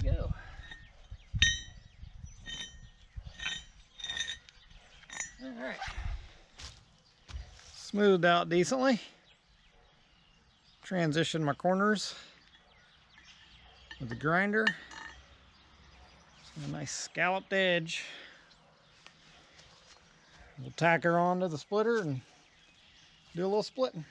Go. All right. Smoothed out decently. Transition my corners with the grinder. A nice scalloped edge. We'll tack her onto the splitter and do a little splitting.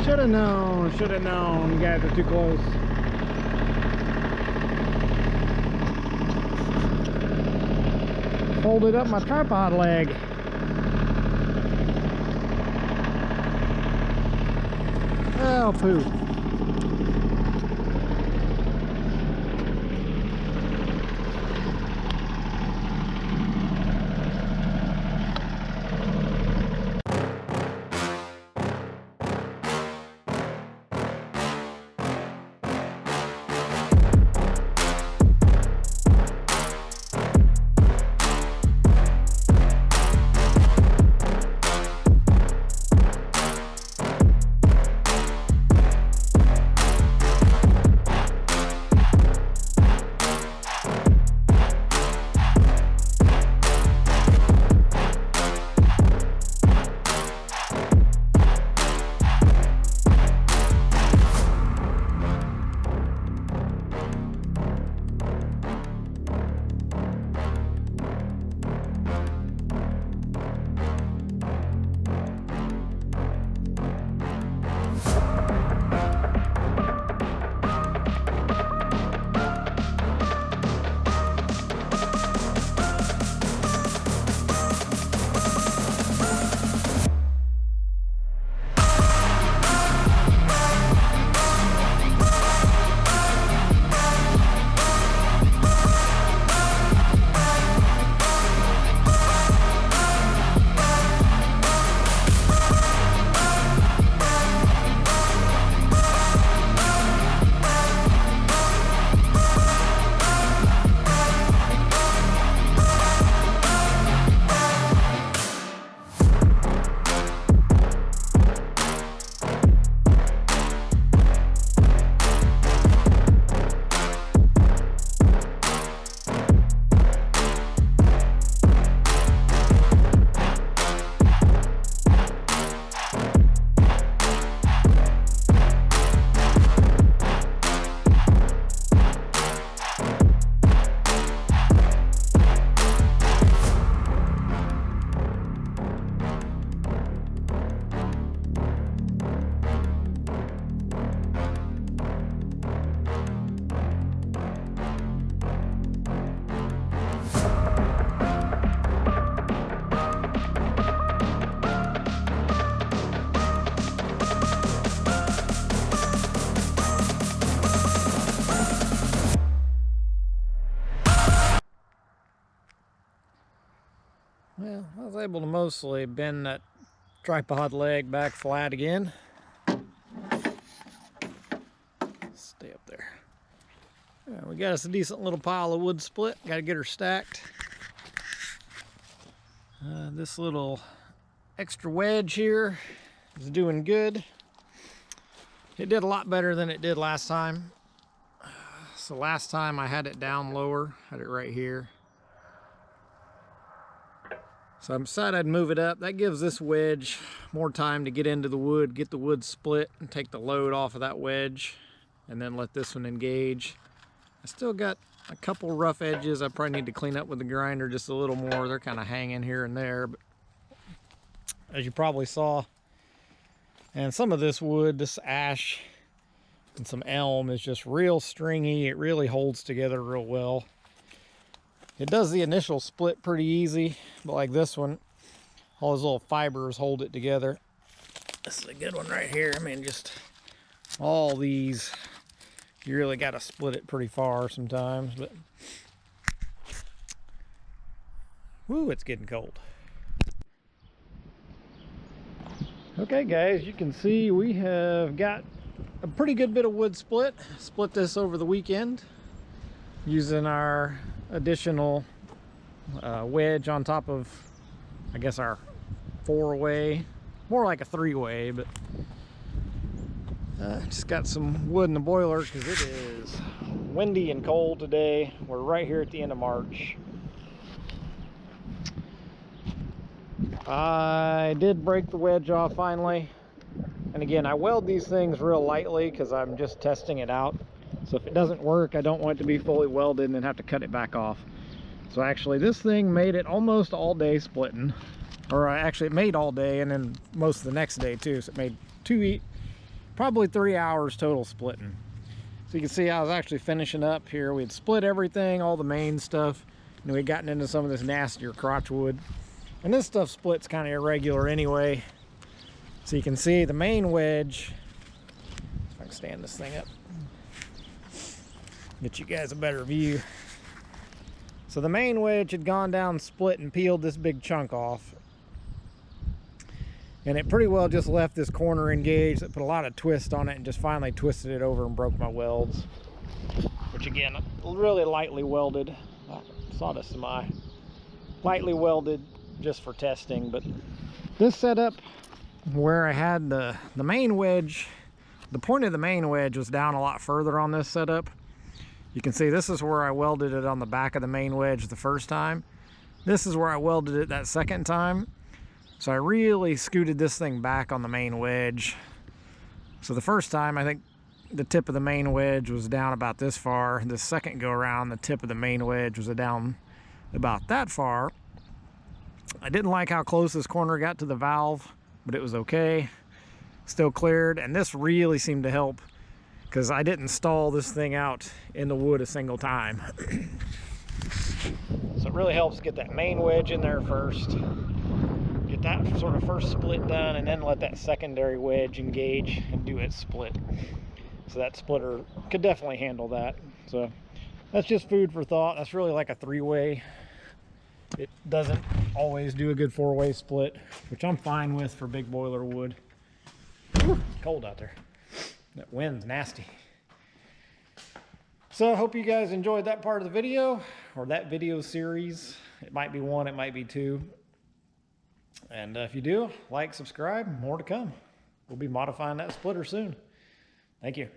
Should have known, should have known. You guys are too close. Folded up my tripod leg. Oh, poo. Well, I was able to mostly bend that tripod leg back flat again. Stay up there. Yeah, we got us a decent little pile of wood split. Got to get her stacked. This little extra wedge here is doing good. It did a lot better than it did last time. So last time I had it down lower, had it right here. So I decided I'd move it up. That gives this wedge more time to get into the wood, get the wood split, and take the load off of that wedge, and then let this one engage. I still got a couple rough edges I probably need to clean up with the grinder just a little more. They're kind of hanging here and there, but as you probably saw, and some of this wood, this ash and some elm is just real stringy. It really holds together real well. It does the initial split pretty easy, but like this one, all those little fibers hold it together. This is a good one right here. I mean, just all these, you really got to split it pretty far sometimes, but woo, it's getting cold. Okay guys, you can see we have got a pretty good bit of wood split. Split this over the weekend using our additional wedge on top of, I guess, our 4-way, more like a 3-way, but just got some wood in the boiler because it is windy and cold today. We're right here at the end of March. I did break the wedge off finally, and again, I weld these things real lightly because I'm just testing it out. So if it doesn't work, I don't want it to be fully welded and then have to cut it back off. So actually this thing made it almost all day splitting, or actually it made all day and then most of the next day too. So it made probably 3 hours total splitting. So you can see I was actually finishing up here. We had split everything, all the main stuff, and we had gotten into some of this nastier crotch wood. And this stuff splits kind of irregular anyway. So you can see the main wedge, if I can stand this thing up, get you guys a better view. So the main wedge had gone down, split, and peeled this big chunk off. And it pretty well just left this corner engaged that put a lot of twist on it and just finally twisted it over and broke my welds. Which again, really lightly welded. Sawdust semi. Lightly welded just for testing, but this setup where I had the main wedge, the point of the main wedge was down a lot further on this setup. You can see this is where I welded it on the back of the main wedge the first time. This is where I welded it that second time. So I really scooted this thing back on the main wedge. So the first time, I think the tip of the main wedge was down about this far. The second go around, the tip of the main wedge was down about that far. I didn't like how close this corner got to the valve, but it was okay. Still cleared, and this really seemed to help because I didn't stall this thing out in the wood a single time. So it really helps get that main wedge in there first. Get that sort of first split done, and then let that secondary wedge engage and do its split. So that splitter could definitely handle that. So that's just food for thought. That's really like a 3-way. It doesn't always do a good 4-way split, which I'm fine with for big boiler wood. Whew, it's cold out there. That wind's nasty. So I hope you guys enjoyed that part of the video, or that video series. It might be 1, it might be 2. And if you do, like, subscribe, more to come. We'll be modifying that splitter soon. Thank you.